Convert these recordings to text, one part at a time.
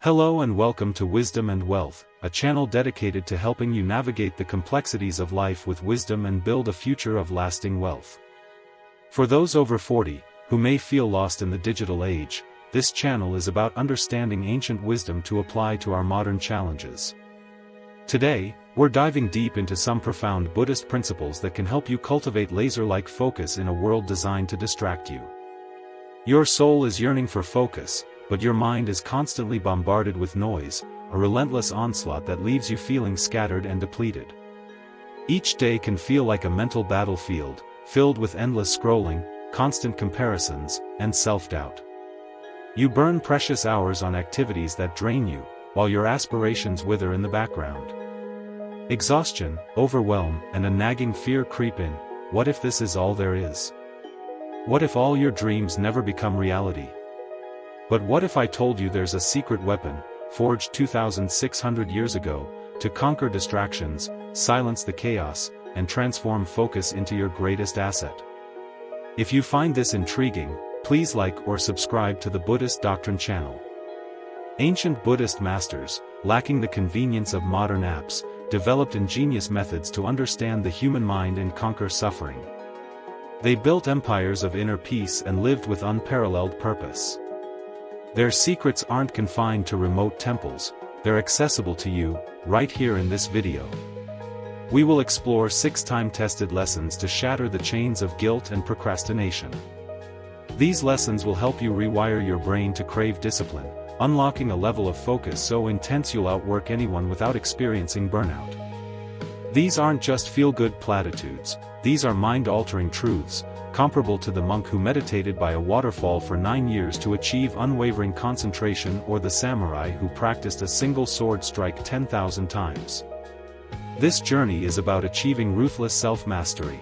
Hello and welcome to Wisdom and Wealth, a channel dedicated to helping you navigate the complexities of life with wisdom and build a future of lasting wealth. For those over 40, who may feel lost in the digital age, this channel is about understanding ancient wisdom to apply to our modern challenges. Today, we're diving deep into some profound Buddhist principles that can help you cultivate laser-like focus in a world designed to distract you. Your soul is yearning for focus, but your mind is constantly bombarded with noise, a relentless onslaught that leaves you feeling scattered and depleted. Each day can feel like a mental battlefield, filled with endless scrolling, constant comparisons, and self-doubt. You burn precious hours on activities that drain you, while your aspirations wither in the background. Exhaustion, overwhelm, and a nagging fear creep in. What if this is all there is? What if all your dreams never become reality? But what if I told you there's a secret weapon, forged 2,600 years ago, to conquer distractions, silence the chaos, and transform focus into your greatest asset? If you find this intriguing, please like or subscribe to the Buddhist Doctrine channel. Ancient Buddhist masters, lacking the convenience of modern apps, developed ingenious methods to understand the human mind and conquer suffering. They built empires of inner peace and lived with unparalleled purpose. Their secrets aren't confined to remote temples, they're accessible to you, right here in this video. We will explore 6 time-tested lessons to shatter the chains of guilt and procrastination. These lessons will help you rewire your brain to crave discipline, unlocking a level of focus so intense you'll outwork anyone without experiencing burnout. These aren't just feel-good platitudes, these are mind-altering truths, comparable to the monk who meditated by a waterfall for 9 years to achieve unwavering concentration, or the samurai who practiced a single sword strike 10,000 times. This journey is about achieving ruthless self-mastery.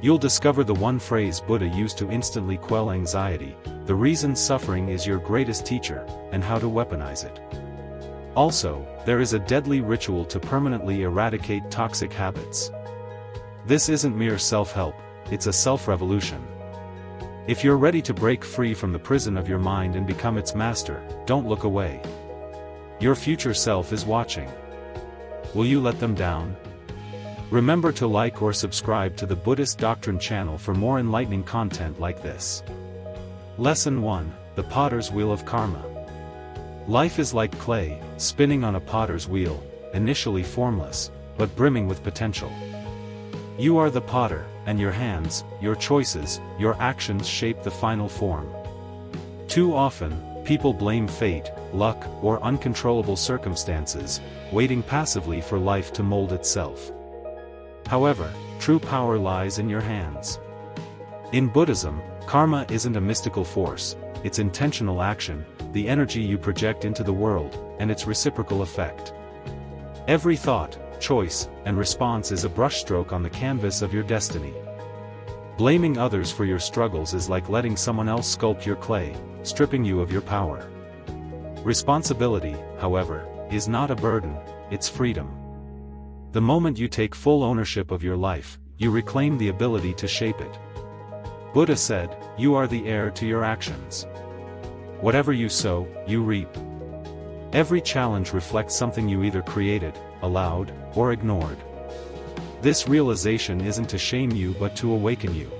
You'll discover the one phrase Buddha used to instantly quell anxiety, the reason suffering is your greatest teacher, and how to weaponize it. Also, there is a deadly ritual to permanently eradicate toxic habits. This isn't mere self-help, it's a self-revolution. If you're ready to break free from the prison of your mind and become its master, don't look away. Your future self is watching. Will you let them down? Remember to like or subscribe to the Buddhist Doctrine channel for more enlightening content like this. Lesson 1: The Potter's Wheel of Karma. Life is like clay, spinning on a potter's wheel, initially formless, but brimming with potential. You are the potter, and your hands, your choices, your actions shape the final form. Too often, people blame fate, luck, or uncontrollable circumstances, waiting passively for life to mold itself. However, true power lies in your hands. In Buddhism, karma isn't a mystical force, it's intentional action, the energy you project into the world, and its reciprocal effect. Every thought, choice, and response is a brushstroke on the canvas of your destiny. Blaming others for your struggles is like letting someone else sculpt your clay, stripping you of your power. Responsibility, however, is not a burden, it's freedom. The moment you take full ownership of your life, you reclaim the ability to shape it. Buddha said, "You are the heir to your actions. Whatever you sow, you reap." Every challenge reflects something you either created, allowed, or ignored. This realization isn't to shame you but to awaken you.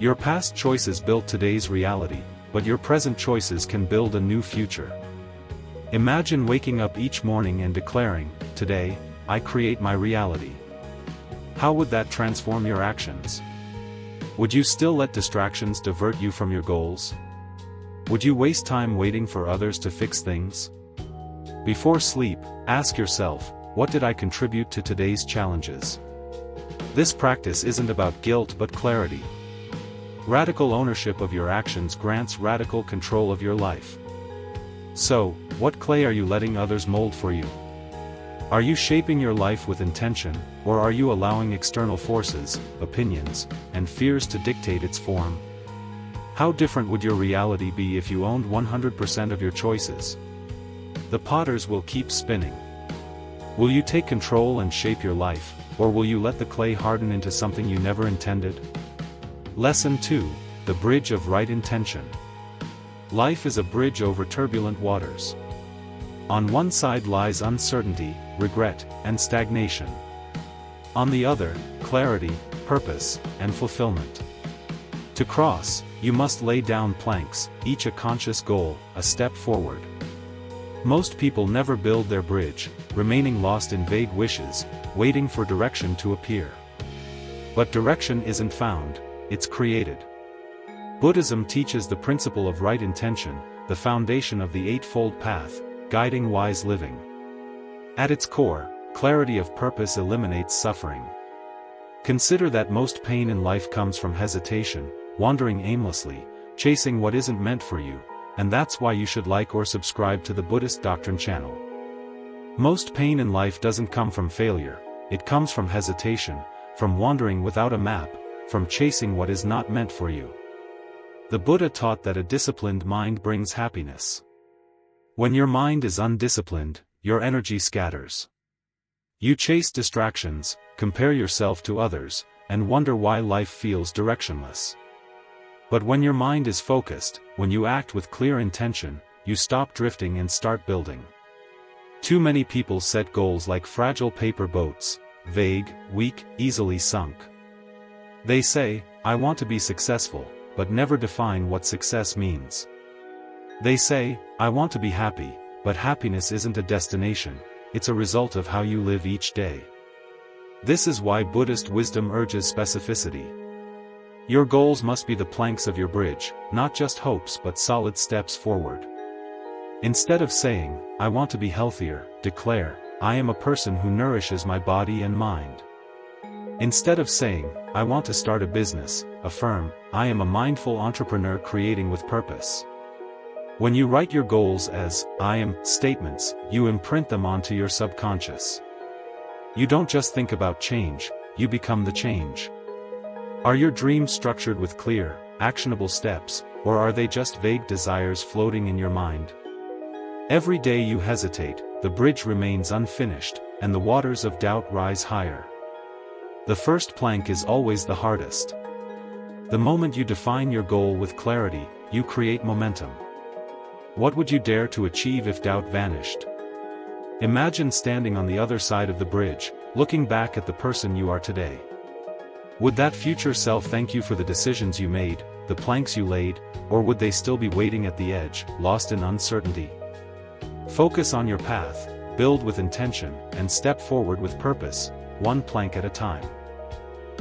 Your past choices built today's reality, but your present choices can build a new future. Imagine waking up each morning and declaring, "Today, I create my reality." How would that transform your actions? Would you still let distractions divert you from your goals? Would you waste time waiting for others to fix things? Before sleep, ask yourself, what did I contribute to today's challenges? This practice isn't about guilt but clarity. Radical ownership of your actions grants radical control of your life. So, what clay are you letting others mold for you? Are you shaping your life with intention, or are you allowing external forces, opinions, and fears to dictate its form? How different would your reality be if you owned 100% of your choices? The potters will keep spinning. Will you take control and shape your life, or will you let the clay harden into something you never intended? Lesson 2: The Bridge of Right Intention. Life is a bridge over turbulent waters. On one side lies uncertainty, regret, and stagnation. On the other, clarity, purpose, and fulfillment. To cross, you must lay down planks, each a conscious goal, a step forward. Most people never build their bridge, remaining lost in vague wishes, waiting for direction to appear. But direction isn't found, it's created. Buddhism teaches the principle of right intention, the foundation of the Eightfold Path, guiding wise living. At its core, clarity of purpose eliminates suffering. Consider that most pain in life comes from hesitation, wandering aimlessly, chasing what isn't meant for you, and that's why you should like or subscribe to the Buddhist Doctrine channel. Most pain in life doesn't come from failure, it comes from hesitation, from wandering without a map, from chasing what is not meant for you. The Buddha taught that a disciplined mind brings happiness. When your mind is undisciplined, your energy scatters. You chase distractions, compare yourself to others, and wonder why life feels directionless. But when your mind is focused, when you act with clear intention, you stop drifting and start building. Too many people set goals like fragile paper boats, vague, weak, easily sunk. They say, "I want to be successful," but never define what success means. They say, "I want to be happy," but happiness isn't a destination, it's a result of how you live each day. This is why Buddhist wisdom urges specificity. Your goals must be the planks of your bridge, not just hopes but solid steps forward. Instead of saying, "I want to be healthier," declare, "I am a person who nourishes my body and mind." Instead of saying, "I want to start a business," affirm, "I am a mindful entrepreneur creating with purpose." When you write your goals as "I am" statements, you imprint them onto your subconscious. You don't just think about change, you become the change. Are your dreams structured with clear, actionable steps, or are they just vague desires floating in your mind? Every day you hesitate, the bridge remains unfinished, and the waters of doubt rise higher. The first plank is always the hardest. The moment you define your goal with clarity, you create momentum. What would you dare to achieve if doubt vanished? Imagine standing on the other side of the bridge, looking back at the person you are today. Would that future self thank you for the decisions you made, the planks you laid, or would they still be waiting at the edge, lost in uncertainty? Focus on your path, build with intention, and step forward with purpose, one plank at a time.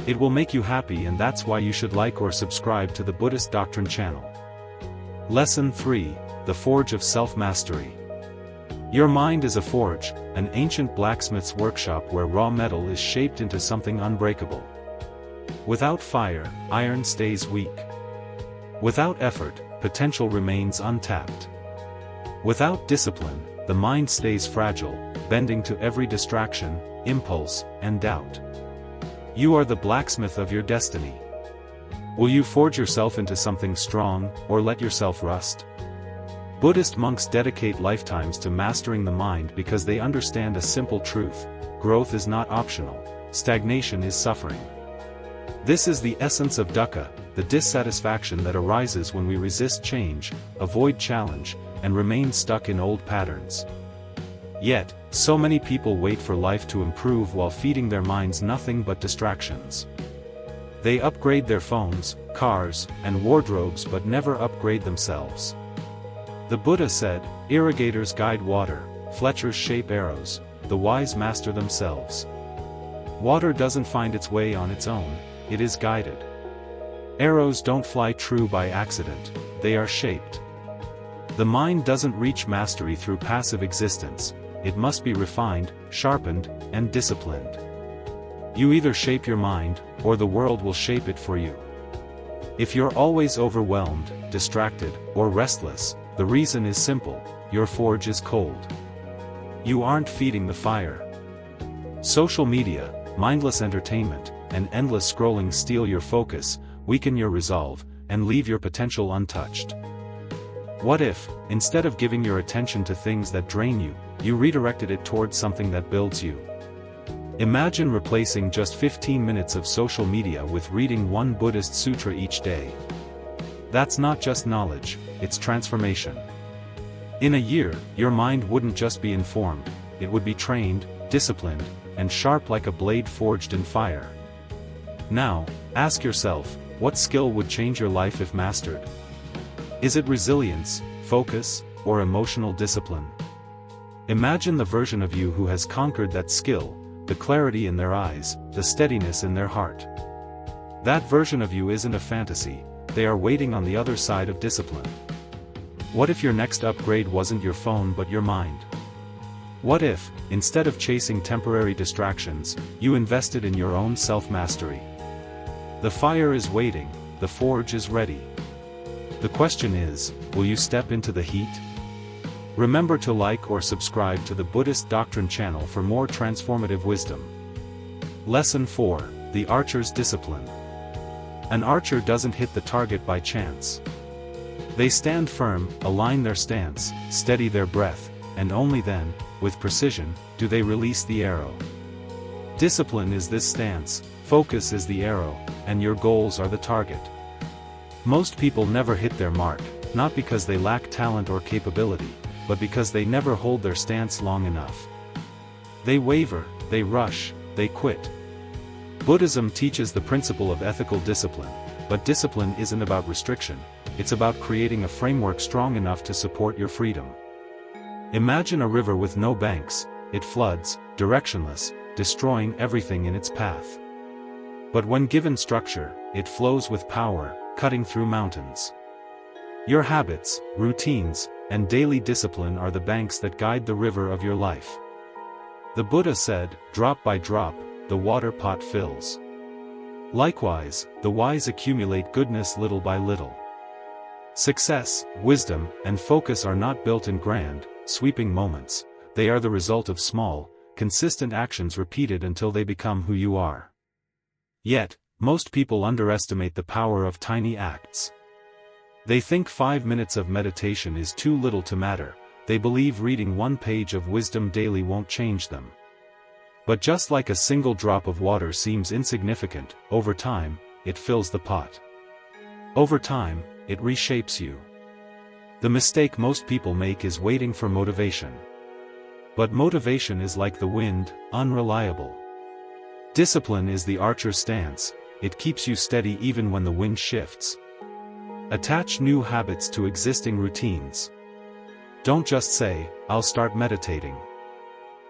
It will make you happy, and that's why you should like or subscribe to the Buddhist Doctrine channel. Lesson 3, The Forge of Self-Mastery. Your mind is a forge, an ancient blacksmith's workshop where raw metal is shaped into something unbreakable. Without fire, iron stays weak. Without effort, potential remains untapped. Without discipline, the mind stays fragile, bending to every distraction, impulse, and doubt. You are the blacksmith of your destiny. Will you forge yourself into something strong, or let yourself rust? Buddhist monks dedicate lifetimes to mastering the mind because they understand a simple truth: growth is not optional, stagnation is suffering. This is the essence of dukkha, the dissatisfaction that arises when we resist change, avoid challenge, and remain stuck in old patterns. Yet, so many people wait for life to improve while feeding their minds nothing but distractions. They upgrade their phones, cars, and wardrobes but never upgrade themselves. The Buddha said, "Irrigators guide water, fletchers shape arrows, the wise master themselves." Water doesn't find its way on its own, it is guided. Arrows don't fly true by accident, they are shaped. The mind doesn't reach mastery through passive existence, it must be refined, sharpened, and disciplined. You either shape your mind, or the world will shape it for you. If you're always overwhelmed, distracted, or restless, the reason is simple: your forge is cold. You aren't feeding the fire. Social media, mindless entertainment, and endless scrolling steal your focus, weaken your resolve, and leave your potential untouched. What if, instead of giving your attention to things that drain you, you redirected it towards something that builds you? Imagine replacing just 15 minutes of social media with reading one Buddhist sutra each day. That's not just knowledge, it's transformation. In a year, your mind wouldn't just be informed, it would be trained, disciplined, and sharp like a blade forged in fire. Now, ask yourself, what skill would change your life if mastered? Is it resilience, focus, or emotional discipline? Imagine the version of you who has conquered that skill, the clarity in their eyes, the steadiness in their heart. That version of you isn't a fantasy, they are waiting on the other side of discipline. What if your next upgrade wasn't your phone but your mind? What if, instead of chasing temporary distractions, you invested in your own self-mastery? The fire is waiting, the forge is ready. The question is, will you step into the heat? Remember to like or subscribe to the Buddhist Doctrine channel for more transformative wisdom. Lesson 4, The Archer's Discipline. An archer doesn't hit the target by chance. They stand firm, align their stance, steady their breath, and only then, with precision, do they release the arrow. Discipline is this stance, focus is the arrow, and your goals are the target. Most people never hit their mark, not because they lack talent or capability, but because they never hold their stance long enough. They waver, they rush, they quit. Buddhism teaches the principle of ethical discipline, but discipline isn't about restriction, it's about creating a framework strong enough to support your freedom. Imagine a river with no banks, it floods, directionless, destroying everything in its path. But when given structure, it flows with power, cutting through mountains. Your habits, routines, and daily discipline are the banks that guide the river of your life. The Buddha said, "Drop by drop, the water pot fills." Likewise, the wise accumulate goodness little by little. Success, wisdom, and focus are not built in grand, sweeping moments, they are the result of small, consistent actions repeated until they become who you are. Yet, most people underestimate the power of tiny acts. They think 5 minutes of meditation is too little to matter, they believe reading 1 page of wisdom daily won't change them. But just like a single drop of water seems insignificant, over time, it fills the pot. Over time, it reshapes you. The mistake most people make is waiting for motivation. But motivation is like the wind, unreliable. Discipline is the archer's stance, it keeps you steady even when the wind shifts. Attach new habits to existing routines. Don't just say, "I'll start meditating."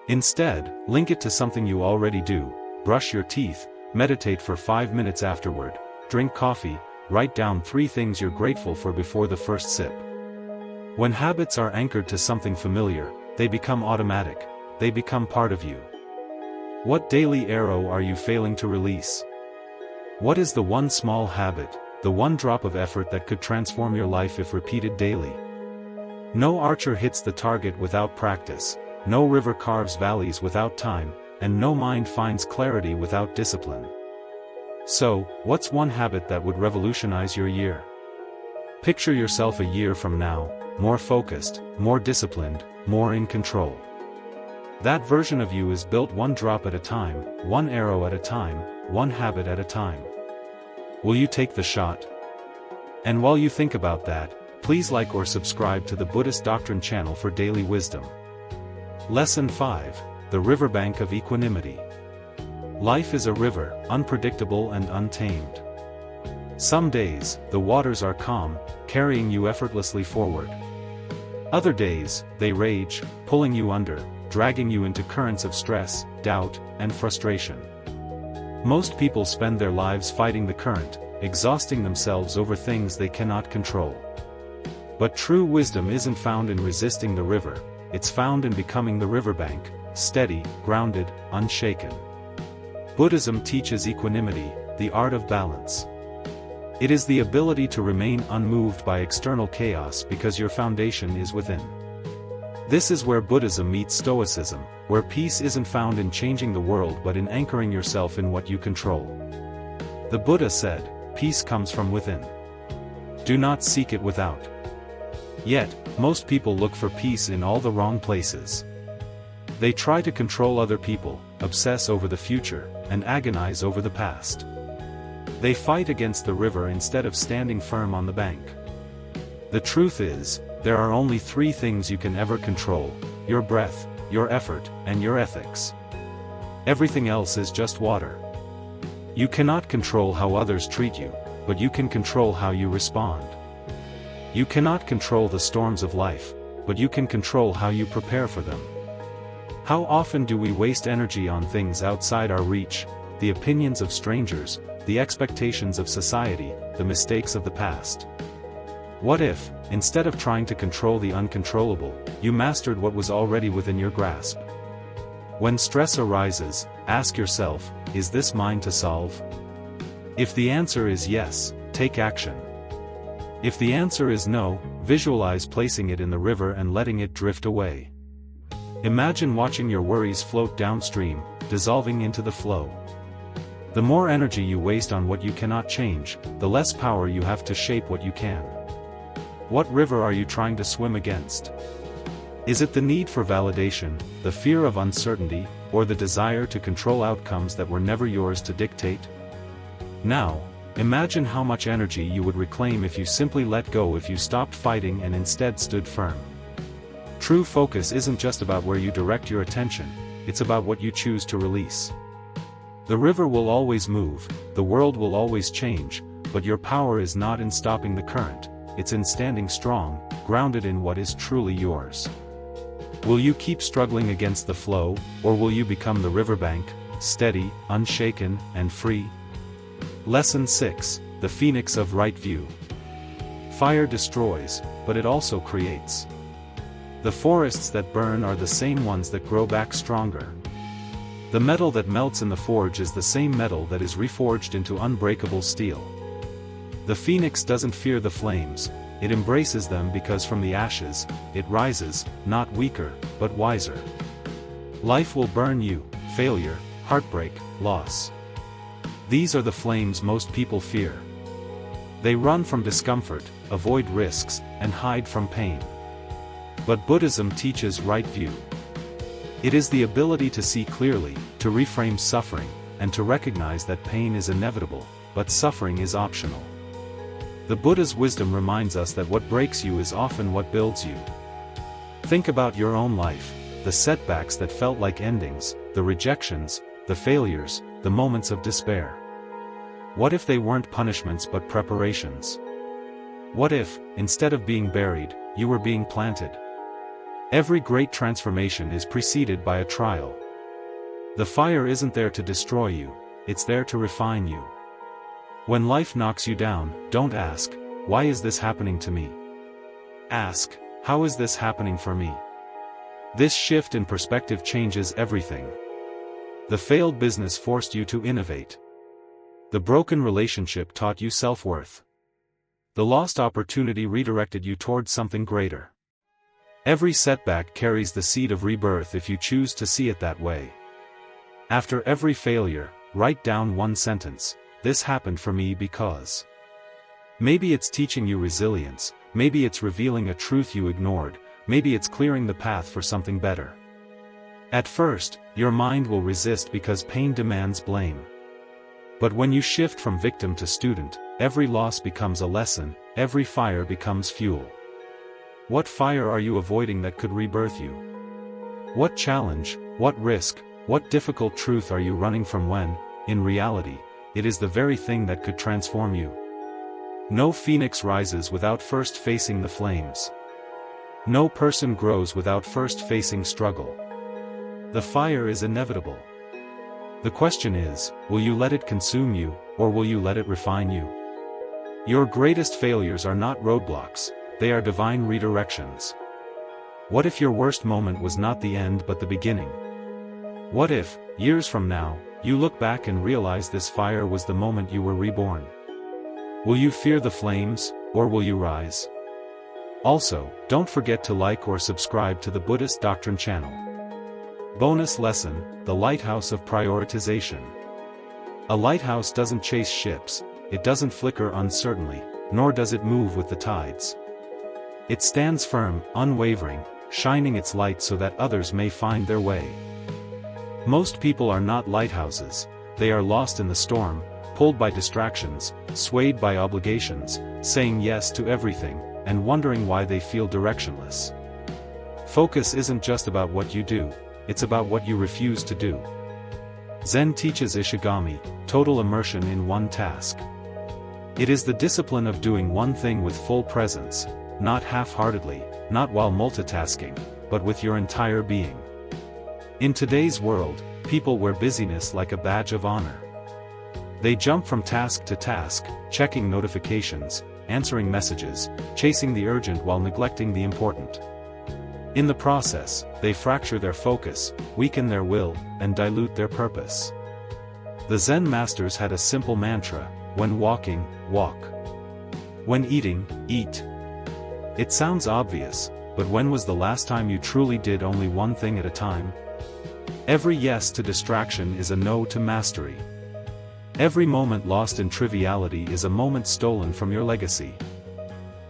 Instead, link it to something you already do: brush your teeth, meditate for 5 minutes afterward, drink coffee, write down 3 things you're grateful for before the first sip. When habits are anchored to something familiar, they become automatic, they become part of you. What daily arrow are you failing to release? What is the one small habit, the one drop of effort that could transform your life if repeated daily? No archer hits the target without practice, no river carves valleys without time, and no mind finds clarity without discipline. So, what's one habit that would revolutionize your year? Picture yourself a year from now, more focused, more disciplined, more in control. That version of you is built 1 drop at a time, 1 arrow at a time, 1 habit at a time. Will you take the shot? And while you think about that, please like or subscribe to the Buddhist Doctrine channel for daily wisdom. Lesson 5, The Riverbank of Equanimity. Life is a river, unpredictable and untamed. Some days, the waters are calm, carrying you effortlessly forward. Other days, they rage, pulling you under, dragging you into currents of stress, doubt, and frustration. Most people spend their lives fighting the current, exhausting themselves over things they cannot control. But true wisdom isn't found in resisting the river, it's found in becoming the riverbank, steady, grounded, unshaken. Buddhism teaches equanimity, the art of balance. It is the ability to remain unmoved by external chaos because your foundation is within. This is where Buddhism meets Stoicism, where peace isn't found in changing the world but in anchoring yourself in what you control. The Buddha said, "Peace comes from within. Do not seek it without." Yet, most people look for peace in all the wrong places. They try to control other people, obsess over the future, and agonize over the past. They fight against the river instead of standing firm on the bank. The truth is, there are only three things you can ever control: your breath, your effort, and your ethics. Everything else is just water. You cannot control how others treat you, but you can control how you respond. You cannot control the storms of life, but you can control how you prepare for them. How often do we waste energy on things outside our reach, the opinions of strangers, the expectations of society, the mistakes of the past? What if, instead of trying to control the uncontrollable, you mastered what was already within your grasp? When stress arises, ask yourself, is this mine to solve? If the answer is yes, take action. If the answer is no, visualize placing it in the river and letting it drift away. Imagine watching your worries float downstream, dissolving into the flow. The more energy you waste on what you cannot change, the less power you have to shape what you can. What river are you trying to swim against? Is it the need for validation, the fear of uncertainty, or the desire to control outcomes that were never yours to dictate? Now, imagine how much energy you would reclaim if you simply let go, if you stopped fighting and instead stood firm. True focus isn't just about where you direct your attention, it's about what you choose to release. The river will always move, the world will always change, but your power is not in stopping the current, it's in standing strong, grounded in what is truly yours. Will you keep struggling against the flow, or will you become the riverbank, steady, unshaken, and free? Lesson 6, the Phoenix of Right View. Fire destroys, but it also creates. The forests that burn are the same ones that grow back stronger. The metal that melts in the forge is the same metal that is reforged into unbreakable steel. The phoenix doesn't fear the flames, it embraces them because from the ashes, it rises, not weaker, but wiser. Life will burn you, failure, heartbreak, loss. These are the flames most people fear. They run from discomfort, avoid risks, and hide from pain. But Buddhism teaches right view. It is the ability to see clearly, to reframe suffering, and to recognize that pain is inevitable, but suffering is optional. The Buddha's wisdom reminds us that what breaks you is often what builds you. Think about your own life, the setbacks that felt like endings, the rejections, the failures, the moments of despair. What if they weren't punishments but preparations? What if, instead of being buried, you were being planted? Every great transformation is preceded by a trial. The fire isn't there to destroy you, it's there to refine you. When life knocks you down, don't ask, why is this happening to me? Ask, how is this happening for me? This shift in perspective changes everything. The failed business forced you to innovate. The broken relationship taught you self-worth. The lost opportunity redirected you towards something greater. Every setback carries the seed of rebirth if you choose to see it that way. After every failure, write down one sentence: this happened for me because. Maybe it's teaching you resilience, maybe it's revealing a truth you ignored, maybe it's clearing the path for something better. At first, your mind will resist because pain demands blame. But when you shift from victim to student, every loss becomes a lesson, every fire becomes fuel. What fire are you avoiding that could rebirth you? What challenge, what risk, what difficult truth are you running from when, in reality, it is the very thing that could transform you? No phoenix rises without first facing the flames. No person grows without first facing struggle. The fire is inevitable. The question is, will you let it consume you, or will you let it refine you? Your greatest failures are not roadblocks, they are divine redirections. What if your worst moment was not the end but the beginning? What if, years from now, you look back and realize this fire was the moment you were reborn? Will you fear the flames, or will you rise? Also, don't forget to like or subscribe to the Buddhist Doctrine channel. Bonus lesson, the lighthouse of prioritization. A lighthouse doesn't chase ships, it doesn't flicker uncertainly, nor does it move with the tides. It stands firm, unwavering, shining its light so that others may find their way. Most people are not lighthouses, they are lost in the storm, pulled by distractions, swayed by obligations, saying yes to everything, and wondering why they feel directionless. Focus isn't just about what you do, it's about what you refuse to do. Zen teaches Ishigami, total immersion in one task. It is the discipline of doing one thing with full presence, not half-heartedly, not while multitasking, but with your entire being. In today's world, people wear busyness like a badge of honor. They jump from task to task, checking notifications, answering messages, chasing the urgent while neglecting the important. In the process, they fracture their focus, weaken their will, and dilute their purpose. The Zen masters had a simple mantra: when walking, walk. When eating, eat. It sounds obvious, but when was the last time you truly did only one thing at a time? Every yes to distraction is a no to mastery. Every moment lost in triviality is a moment stolen from your legacy.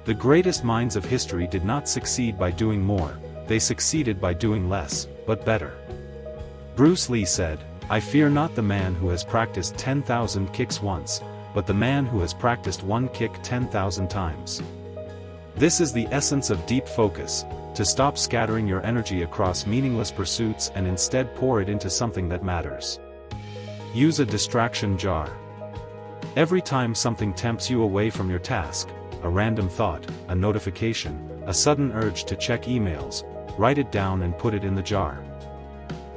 The greatest minds of history did not succeed by doing more, they succeeded by doing less, but better. Bruce Lee said, "I fear not the man who has practiced 10,000 kicks once, but the man who has practiced one kick 10,000 times." This is the essence of deep focus, to stop scattering your energy across meaningless pursuits and instead pour it into something that matters. Use a distraction jar. Every time something tempts you away from your task, a random thought, a notification, a sudden urge to check emails, write it down and put it in the jar.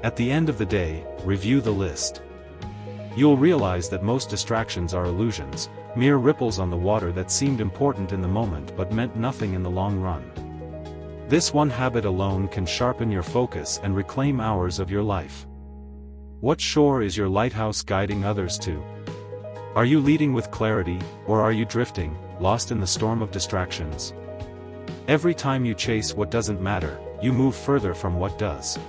At the end of the day, review the list. You'll realize that most distractions are illusions, mere ripples on the water that seemed important in the moment but meant nothing in the long run. This one habit alone can sharpen your focus and reclaim hours of your life. What shore is your lighthouse guiding others to? Are you leading with clarity, or are you drifting, lost in the storm of distractions? Every time you chase what doesn't matter, you move further from what does.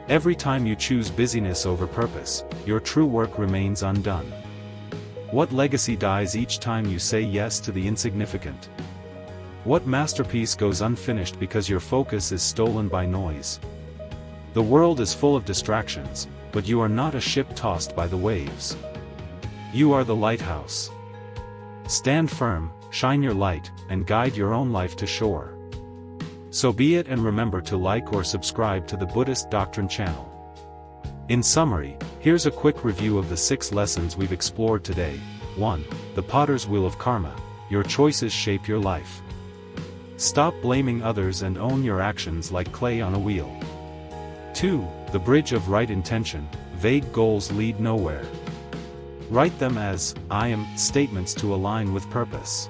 Every time you choose busyness over purpose, your true work remains undone. What legacy dies each time you say yes to the insignificant? What masterpiece goes unfinished because your focus is stolen by noise? The world is full of distractions, but you are not a ship tossed by the waves. You are the lighthouse. Stand firm, shine your light, and guide your own life to shore. So be it, and remember to like or subscribe to the Buddhist Doctrine channel. In summary, here's a quick review of the 6 lessons we've explored today. 1. The potter's wheel of karma. Your choices shape your life. Stop blaming others and own your actions like clay on a wheel. 2. The bridge of right intention. Vague goals lead nowhere. Write them as "I am" statements to align with purpose.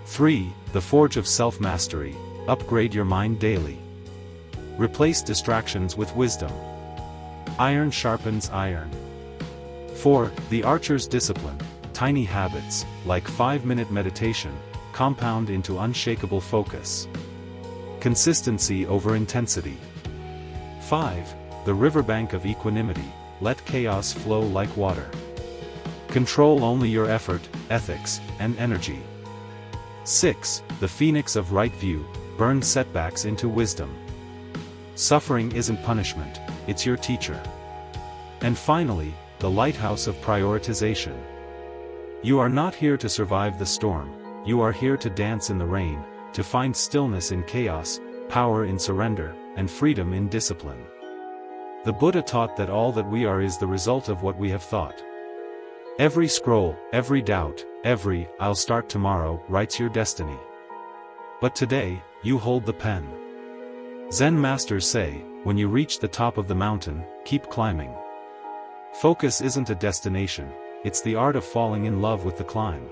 3. The forge of self-mastery. Upgrade your mind daily. Replace distractions with wisdom. Iron sharpens iron. 4. The archer's discipline. Tiny habits, like 5-minute meditation, compound into unshakable focus. Consistency over intensity. 5. The riverbank of equanimity. Let chaos flow like water. Control only your effort, ethics, and energy. 6. The phoenix of right view. Burn setbacks into wisdom. Suffering isn't punishment, it's your teacher. And finally, the lighthouse of prioritization. You are not here to survive the storm, you are here to dance in the rain, to find stillness in chaos, power in surrender, and freedom in discipline. The Buddha taught that all that we are is the result of what we have thought. Every scroll, every doubt, every "I'll start tomorrow" writes your destiny. But today, you hold the pen. Zen masters say, when you reach the top of the mountain, keep climbing. Focus isn't a destination, it's the art of falling in love with the climb.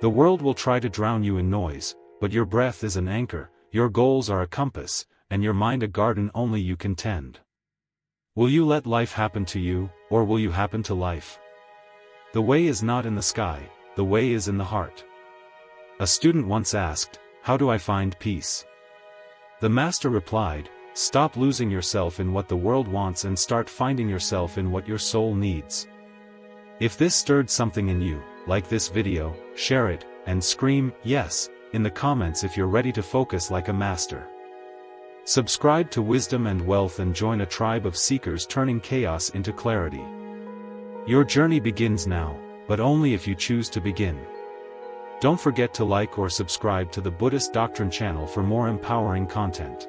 The world will try to drown you in noise, but your breath is an anchor, your goals are a compass, and your mind a garden only you can tend. Will you let life happen to you, or will you happen to life? The way is not in the sky, the way is in the heart. A student once asked, "How do I find peace?" The master replied, "Stop losing yourself in what the world wants and start finding yourself in what your soul needs." If this stirred something in you, like this video, share it, and scream "yes" in the comments if you're ready to focus like a master. Subscribe to Wisdom and Wealth and join a tribe of seekers turning chaos into clarity. Your journey begins now, but only if you choose to begin. Don't forget to like or subscribe to the Buddhist Doctrine channel for more empowering content.